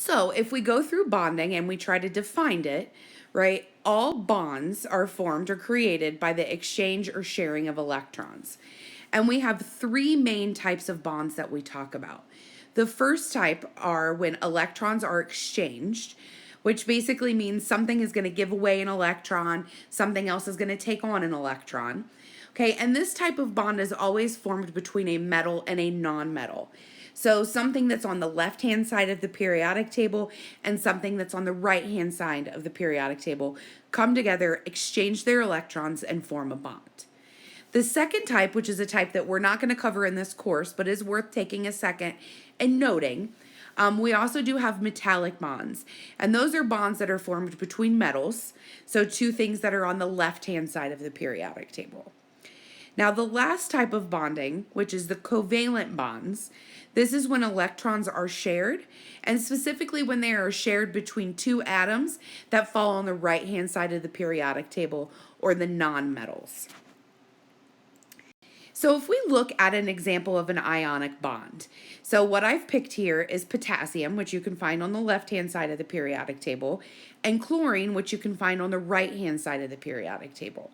So if we go through bonding and we try to define it, right, all bonds are formed or created by the exchange or sharing of electrons. And we have three main types of bonds that we talk about. The first type are when electrons are exchanged, which basically means something is going to give away an electron, something else is going to take on an electron. Okay, and this type of bond is always formed between a metal and a non-metal. So something that's on the left-hand side of the periodic table and something that's on the right-hand side of the periodic table come together, exchange their electrons, and form a bond. The second type, which is a type that we're not going to cover in this course, but is worth taking a second and noting, we also do have metallic bonds. And those are bonds that are formed between metals, so two things that are on the left-hand side of the periodic table. Now, the last type of bonding, which is the covalent bonds, this is when electrons are shared, and specifically when they are shared between two atoms that fall on the right-hand side of the periodic table, or the nonmetals. So if we look at an example of an ionic bond, so what I've picked here is potassium, which you can find on the left-hand side of the periodic table, and chlorine, which you can find on the right-hand side of the periodic table.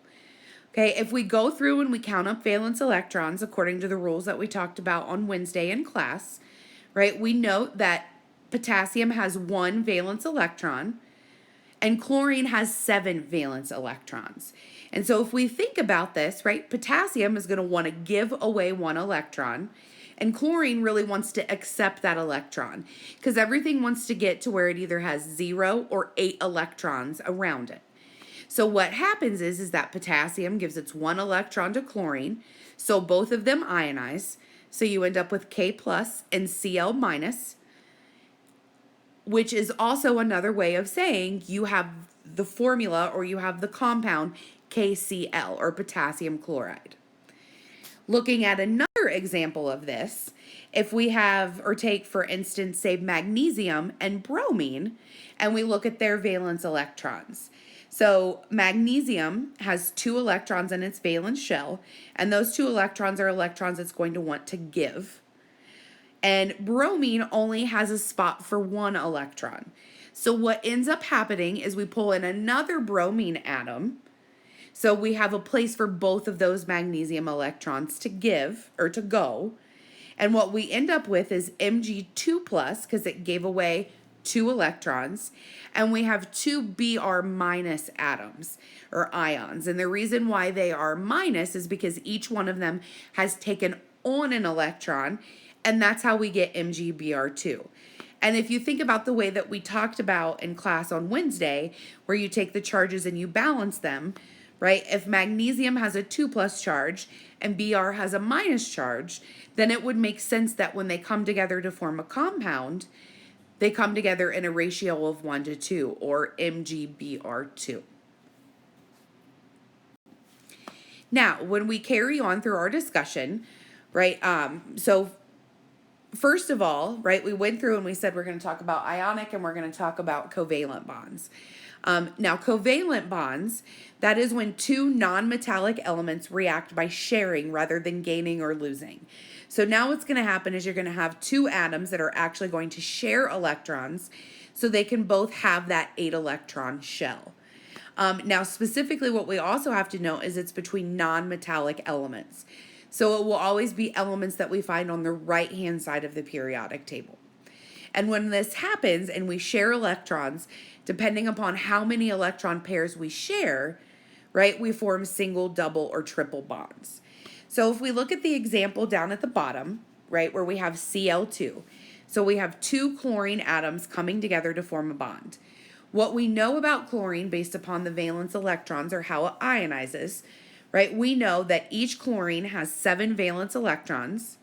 Okay, if we go through and we count up valence electrons according to the rules that we talked about on Wednesday in class, right, we note that potassium has 1 valence electron and chlorine has 7 valence electrons. And so if we think about this, right, potassium is going to want to give away 1 electron, and chlorine really wants to accept that electron because everything wants to get to where it either has 0 or 8 electrons around it. So what happens is that potassium gives its 1 electron to chlorine, so both of them ionize. So you end up with K plus and Cl minus, which is also another way of saying you have the formula or you have the compound KCl, or potassium chloride. Looking at another example of this, if we have or take, for instance, say magnesium and bromine, and we look at their valence electrons. So magnesium has 2 electrons in its valence shell, and those 2 electrons are electrons it's going to want to give. And bromine only has a spot for 1 electron. So what ends up happening is we pull in another bromine atom. So we have a place for both of those magnesium electrons to give or to go. And what we end up with is Mg2 plus because it gave away 2 electrons, and we have 2 Br minus atoms or ions. And the reason why they are minus is because each one of them has taken on an electron, and that's how we get MgBr2. And if you think about the way that we talked about in class on Wednesday, where you take the charges and you balance them, right? If magnesium has a 2 plus charge and Br has a minus charge, then it would make sense that when they come together to form a compound, they come together in a ratio of 1 to 2, or MgBr2. Now, when we carry on through our discussion, right, so first of all, right, we went through and we said we're going to talk about ionic and we're going to talk about covalent bonds. Now, covalent bonds, that is when 2 non-metallic elements react by sharing rather than gaining or losing. So now what's going to happen is you're going to have 2 atoms that are actually going to share electrons so they can both have that 8 electron shell. Now, specifically what we also have to note is it's between non-metallic elements. So it will always be elements that we find on the right-hand side of the periodic table. And when this happens and we share electrons, depending upon how many electron pairs we share, right, we form single, double, or triple bonds. So if we look at the example down at the bottom, right, where we have Cl2, so we have 2 chlorine atoms coming together to form a bond. What we know about chlorine based upon the valence electrons or how it ionizes, right, we know that each chlorine has 7 valence electrons,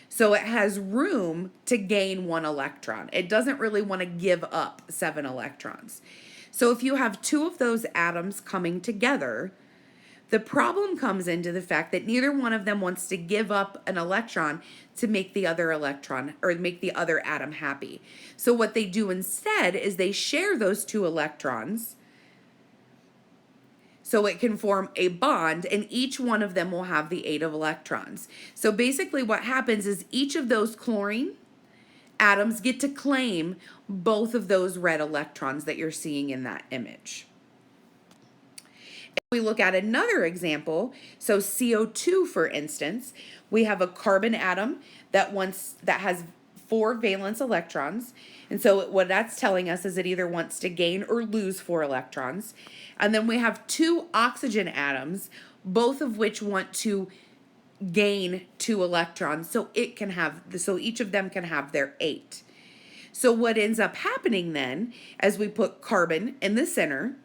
so it has room to gain 1 electron. It doesn't really want to give up 7 electrons. So if you have 2 of those atoms coming together, the problem comes into the fact that neither one of them wants to give up an electron to make the other electron or make the other atom happy. So what they do instead is they share those 2 electrons so it can form a bond, and each one of them will have the 8 of electrons. So basically what happens is each of those chlorine atoms get to claim both of those red electrons that you're seeing in that image. If we look at another example, so CO2, for instance, we have a carbon atom that has 4 valence electrons. And so what that's telling us is it either wants to gain or lose 4 electrons. And then we have 2 oxygen atoms, both of which want to gain 2 electrons, so each of them can have their 8. So what ends up happening then, as we put carbon in the center,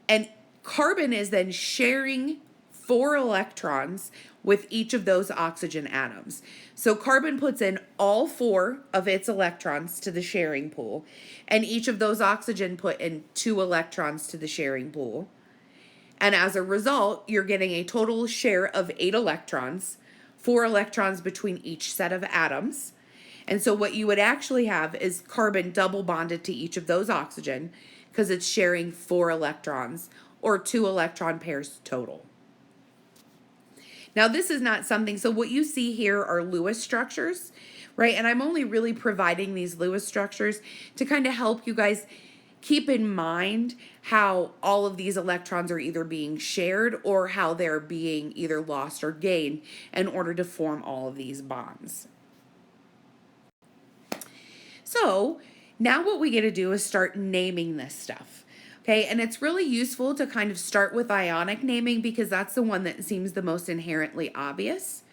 and carbon is then sharing 4 electrons with each of those oxygen atoms. So carbon puts in all 4 of its electrons to the sharing pool, and each of those oxygen put in 2 electrons to the sharing pool. And as a result, you're getting a total share of 8 electrons, 4 electrons between each set of atoms. And so what you would actually have is carbon double bonded to each of those oxygen because it's sharing 4 electrons or 2 electron pairs total. Now this is not something, so what you see here are Lewis structures, right? And I'm only really providing these Lewis structures to kind of help you guys keep in mind how all of these electrons are either being shared or how they're being either lost or gained in order to form all of these bonds. So now what we get to do is start naming this stuff. Okay, and it's really useful to kind of start with ionic naming because that's the one that seems the most inherently obvious.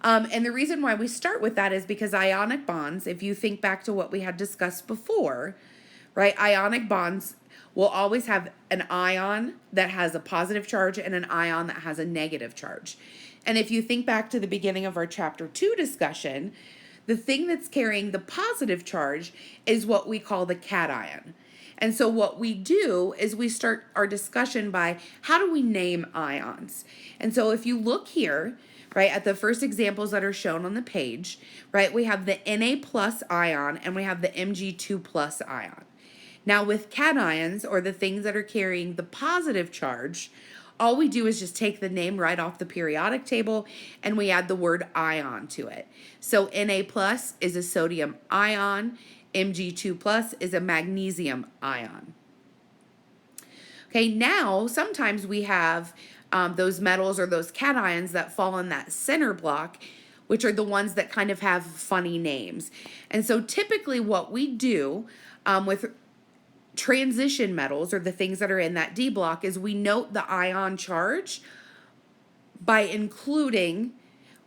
And the reason why we start with that is because ionic bonds, if you think back to what we had discussed before, right, ionic bonds will always have an ion that has a positive charge and an ion that has a negative charge. And if you think back to the beginning of our chapter 2 discussion, the thing that's carrying the positive charge is what we call the cation. And so what we do is we start our discussion by how do we name ions? And so if you look here, right, at the first examples that are shown on the page, right, we have the Na plus ion and we have the Mg2 plus ion. Now with cations, or the things that are carrying the positive charge, all we do is just take the name right off the periodic table and we add the word ion to it. So Na plus is a sodium ion, Mg2 plus is a magnesium ion. Okay, now sometimes we have those metals or those cations that fall in that center block, which are the ones that kind of have funny names. And so typically what we do with transition metals, or the things that are in that D block, is we note the ion charge by including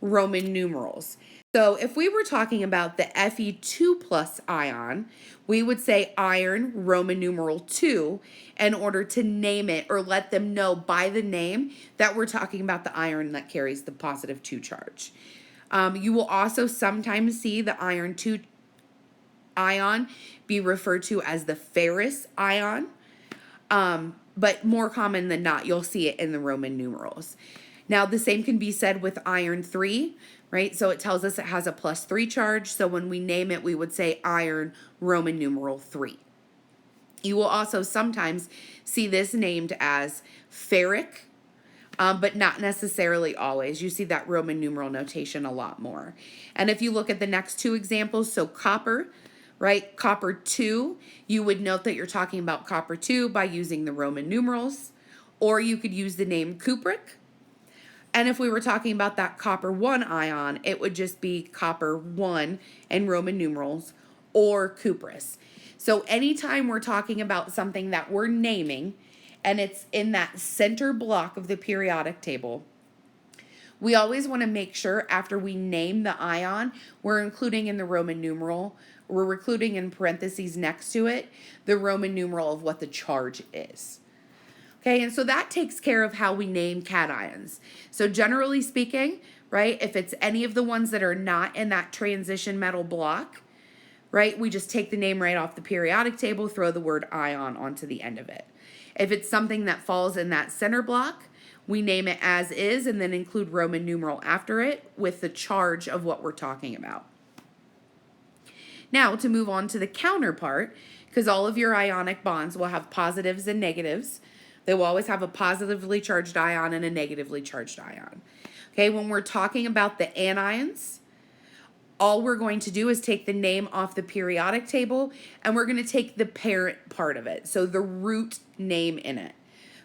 Roman numerals. So if we were talking about the Fe2 plus ion, we would say iron Roman numeral 2 in order to name it or let them know by the name that we're talking about the iron that carries the positive 2 charge. You will also sometimes see the iron 2 ion be referred to as the ferrous ion, but more common than not, you'll see it in the Roman numerals. Now, the same can be said with iron 3, right? So it tells us it has a plus 3 charge. So when we name it, we would say iron Roman numeral 3. You will also sometimes see this named as ferric, but not necessarily always. You see that Roman numeral notation a lot more. And if you look at the next 2 examples, so copper, right? Copper 2, you would note that you're talking about copper 2 by using the Roman numerals, or you could use the name cupric. And if we were talking about that copper 1 ion, it would just be copper 1 in Roman numerals or cuprous. So anytime we're talking about something that we're naming and it's in that center block of the periodic table, we always want to make sure after we name the ion, we're including in the Roman numeral, we're including in parentheses next to it, the Roman numeral of what the charge is. Okay, and so that takes care of how we name cations. So generally speaking, right, if it's any of the ones that are not in that transition metal block, right, we just take the name right off the periodic table, throw the word ion onto the end of it. If it's something that falls in that center block, we name it as is and then include Roman numeral after it with the charge of what we're talking about. Now to move on to the counterpart, because all of your ionic bonds will have positives and negatives. They will always have a positively charged ion and a negatively charged ion. Okay, when we're talking about the anions, all we're going to do is take the name off the periodic table, and we're going to take the parent part of it, so the root name in it.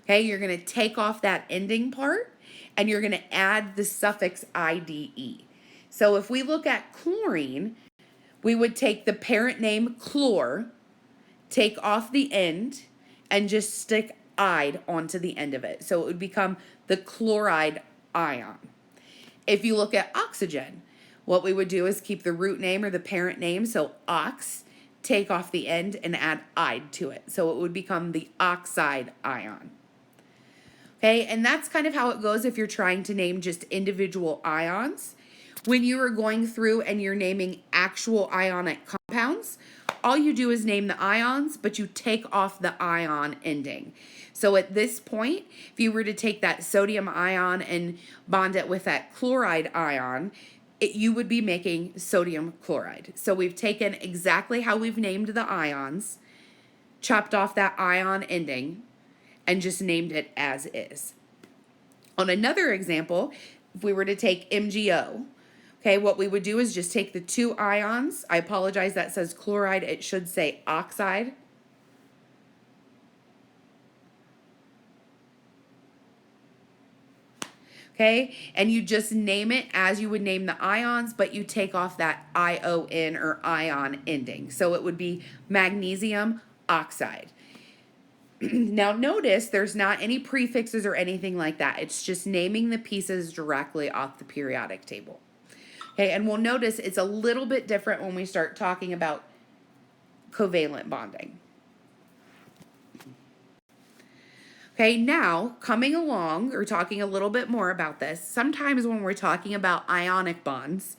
Okay, you're going to take off that ending part, and you're going to add the suffix IDE. So if we look at chlorine, we would take the parent name chlor, take off the end, and just stick "ide" onto the end of it. So it would become the chloride ion. If you look at oxygen, what we would do is keep the root name or the parent name, so ox, take off the end and add "ide" to it. So it would become the oxide ion. Okay, and that's kind of how it goes if you're trying to name just individual ions. When you are going through and you're naming actual ionic compounds, all you do is name the ions, but you take off the ion ending. So at this point, if you were to take that sodium ion and bond it with that chloride ion, you would be making sodium chloride. So we've taken exactly how we've named the ions, chopped off that ion ending, and just named it as is. On another example, if we were to take MgO, okay, what we would do is just take the two ions. I apologize, that says chloride. It should say oxide. Okay, and you just name it as you would name the ions, but you take off that ION or ion ending. So it would be magnesium oxide. Now notice there's not any prefixes or anything like that. It's just naming the pieces directly off the periodic table. Okay, and we'll notice it's a little bit different when we start talking about covalent bonding. Okay, now coming along or talking a little bit more about this, sometimes when we're talking about ionic bonds,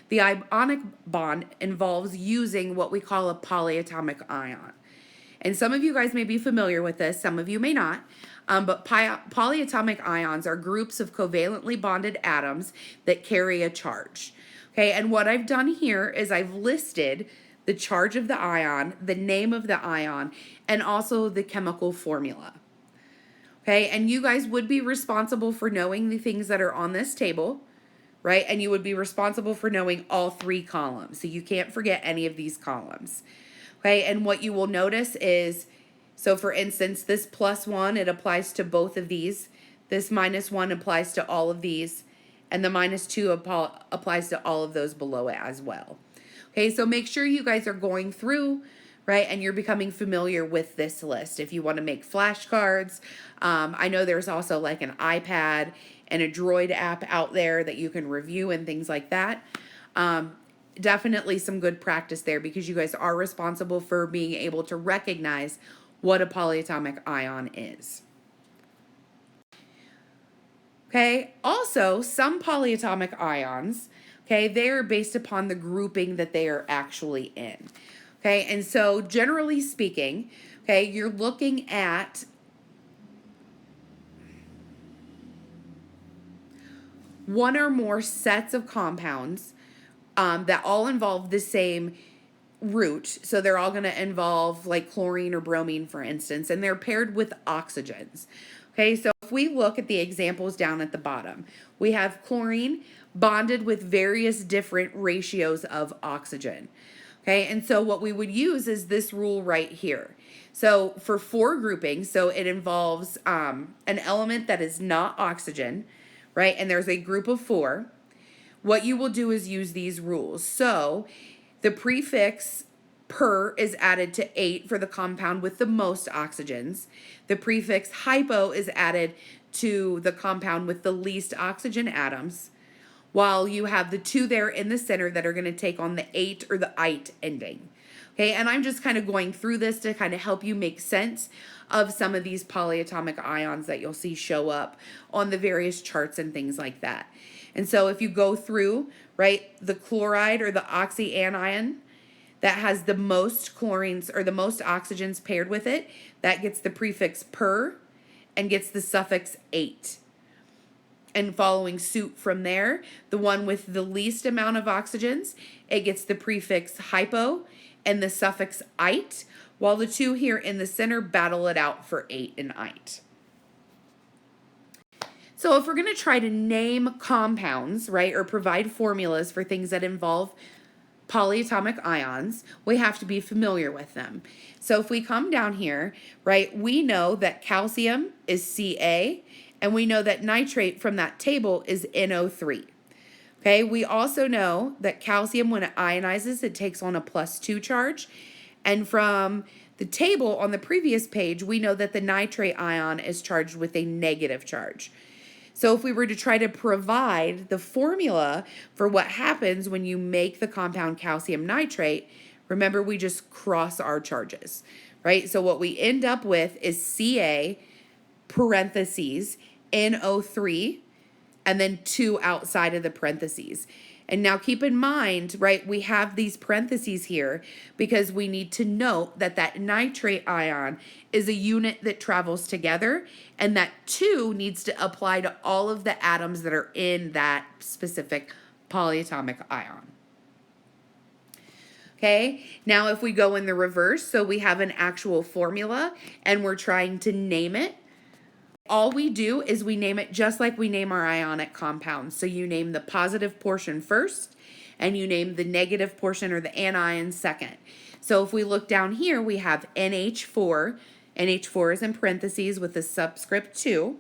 the ionic bond involves using what we call a polyatomic ion. And some of you guys may be familiar with this, some of you may not, but polyatomic ions are groups of covalently bonded atoms that carry a charge. Okay, and what I've done here is I've listed the charge of the ion, the name of the ion, and also the chemical formula. Okay, and you guys would be responsible for knowing the things that are on this table, right? And you would be responsible for knowing all three columns. So you can't forget any of these columns. Okay, and what you will notice is, so for instance, this +1, it applies to both of these. This -1 applies to all of these. And the -2 applies to all of those below it as well. Okay, so make sure you guys are going through, right, and you're becoming familiar with this list. If you want to make flashcards, I know there's also like an iPad and a Droid app out there that you can review and things like that. Definitely some good practice there because you guys are responsible for being able to recognize what a polyatomic ion is. Okay, also some polyatomic ions, okay, they are based upon the grouping that they are actually in. Okay, and so generally speaking, okay, you're looking at one or more sets of compounds that all involve the same root. So they're all going to involve like chlorine or bromine, for instance, and they're paired with oxygens. Okay, so if we look at the examples down at the bottom, we have chlorine bonded with various different ratios of oxygen. Okay, and so what we would use is this rule right here. So for 4 groupings, so it involves an element that is not oxygen, right? And there's a group of 4. What you will do is use these rules. So the prefix per is added to 8 for the compound with the most oxygens. The prefix hypo is added to the compound with the least oxygen atoms, while you have the 2 there in the center that are going to take on the 8 or the ite ending. Okay, and I'm just kind of going through this to kind of help you make sense of some of these polyatomic ions that you'll see show up on the various charts and things like that. And so if you go through, right, the chloride or the oxyanion that has the most chlorines or the most oxygens paired with it, that gets the prefix per and gets the suffix ate. And following suit from there, the one with the least amount of oxygens, it gets the prefix hypo and the suffix ite, while the 2 here in the center battle it out for ate and ite. So if we're going to try to name compounds, right, or provide formulas for things that involve polyatomic ions, we have to be familiar with them. So if we come down here, right, we know that calcium is Ca, and we know that nitrate from that table is NO3. Okay, we also know that calcium, when it ionizes, it takes on a +2 charge. And from the table on the previous page, we know that the nitrate ion is charged with a negative charge. So if we were to try to provide the formula for what happens when you make the compound calcium nitrate, remember we just cross our charges, right? So what we end up with is Ca parentheses NO3 and then 2 outside of the parentheses. And now keep in mind, right, we have these parentheses here because we need to note that that nitrate ion is a unit that travels together, and that 2 needs to apply to all of the atoms that are in that specific polyatomic ion. Okay, now if we go in the reverse, so we have an actual formula and we're trying to name it, all we do is we name it just like we name our ionic compounds. So you name the positive portion first, and you name the negative portion or the anion second. So if we look down here, we have NH4. NH4 is in parentheses with the subscript 2.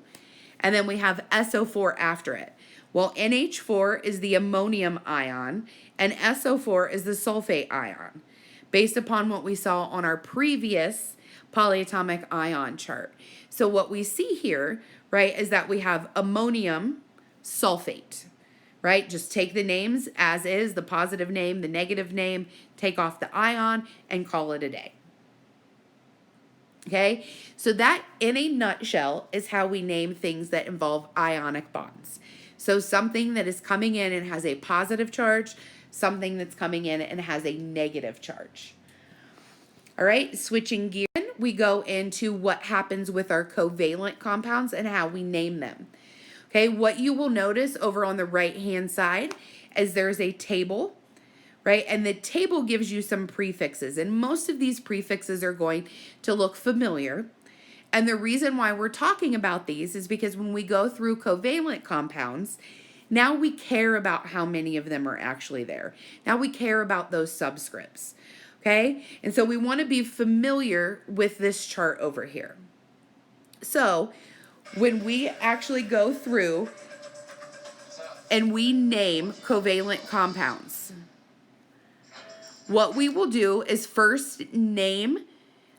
And then we have SO4 after it. Well, NH4 is the ammonium ion, and SO4 is the sulfate ion, based upon what we saw on our previous polyatomic ion chart. So what we see here, right, is that we have ammonium sulfate, right? Just take the names as is, the positive name, the negative name, take off the ion, and call it a day. Okay, so that in a nutshell is how we name things that involve ionic bonds. So something that is coming in and has a positive charge, something that's coming in and has a negative charge. All right, switching gears, we go into what happens with our covalent compounds and how we name them. Okay, what you will notice over on the right-hand side is there's a table, right? And the table gives you some prefixes, and most of these prefixes are going to look familiar. And the reason why we're talking about these is because when we go through covalent compounds, now we care about how many of them are actually there. Now we care about those subscripts. Okay, and so we want to be familiar with this chart over here. So when we actually go through and we name covalent compounds, what we will do is first name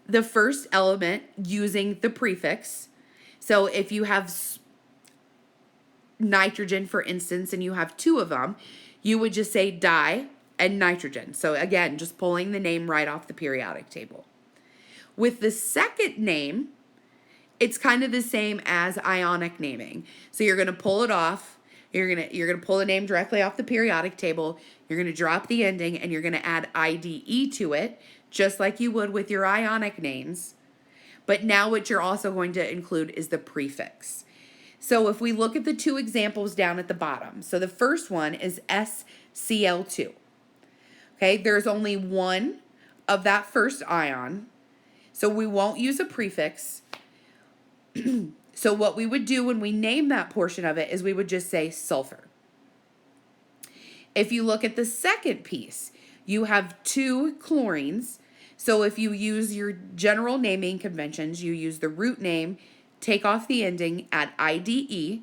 the first element using the prefix. So if you have nitrogen, for instance, and you have 2 of them, you would just say di and nitrogen. So again, just pulling the name right off the periodic table. With the second name, it's kind of the same as ionic naming. So you're going to pull it off. You're going to pull the name directly off the periodic table. You're going to drop the ending, and you're going to add IDE to it, just like you would with your ionic names. But now what you're also going to include is the prefix. So if we look at the 2 examples down at the bottom, so the first one is SCl2. Okay, there's only one of that first ion, so we won't use a prefix. So what we would do when we name that portion of it is we would just say sulfur. If you look at the second piece, you have 2 chlorines. So if you use your general naming conventions, you use the root name, take off the ending, add IDE,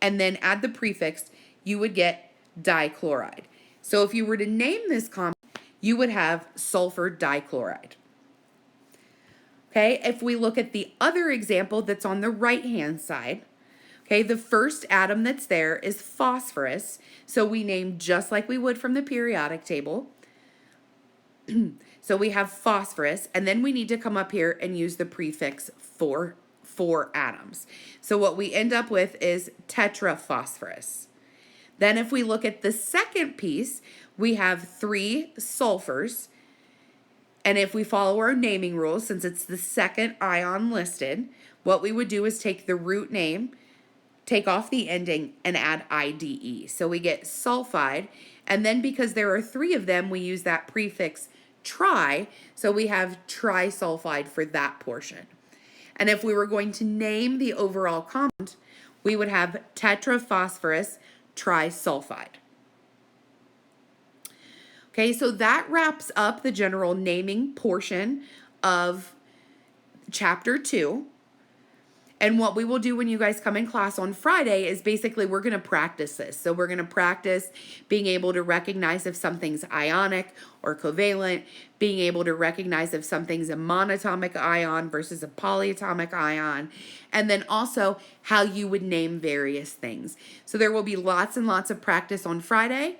and then add the prefix, you would get dichloride. So if you were to name this compound, you would have sulfur dichloride. Okay, if we look at the other example that's on the right-hand side, okay, the first atom that's there is phosphorus. So we name just like we would from the periodic table. So we have phosphorus, and then we need to come up here and use the prefix for 4 atoms. So what we end up with is tetraphosphorus. Then if we look at the second piece, we have 3 sulfurs. And if we follow our naming rules, since it's the second ion listed, what we would do is take the root name, take off the ending, and add IDE. So we get sulfide. And then because there are 3 of them, we use that prefix tri. So we have trisulfide for that portion. And if we were going to name the overall compound, we would have tetraphosphorus trisulfide. Okay, so that wraps up the general naming portion of chapter 2. And what we will do when you guys come in class on Friday is basically we're going to practice this. So we're going to practice being able to recognize if something's ionic or covalent, being able to recognize if something's a monatomic ion versus a polyatomic ion, and then also how you would name various things. So there will be lots and lots of practice on Friday.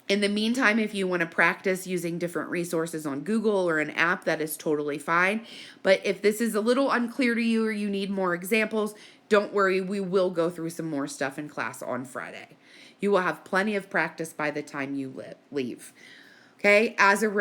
In the meantime, if you want to practice using different resources on Google or an app, that is totally fine. But if this is a little unclear to you or you need more examples, don't worry, we will go through some more stuff in class on Friday. You will have plenty of practice by the time you leave. Okay, as a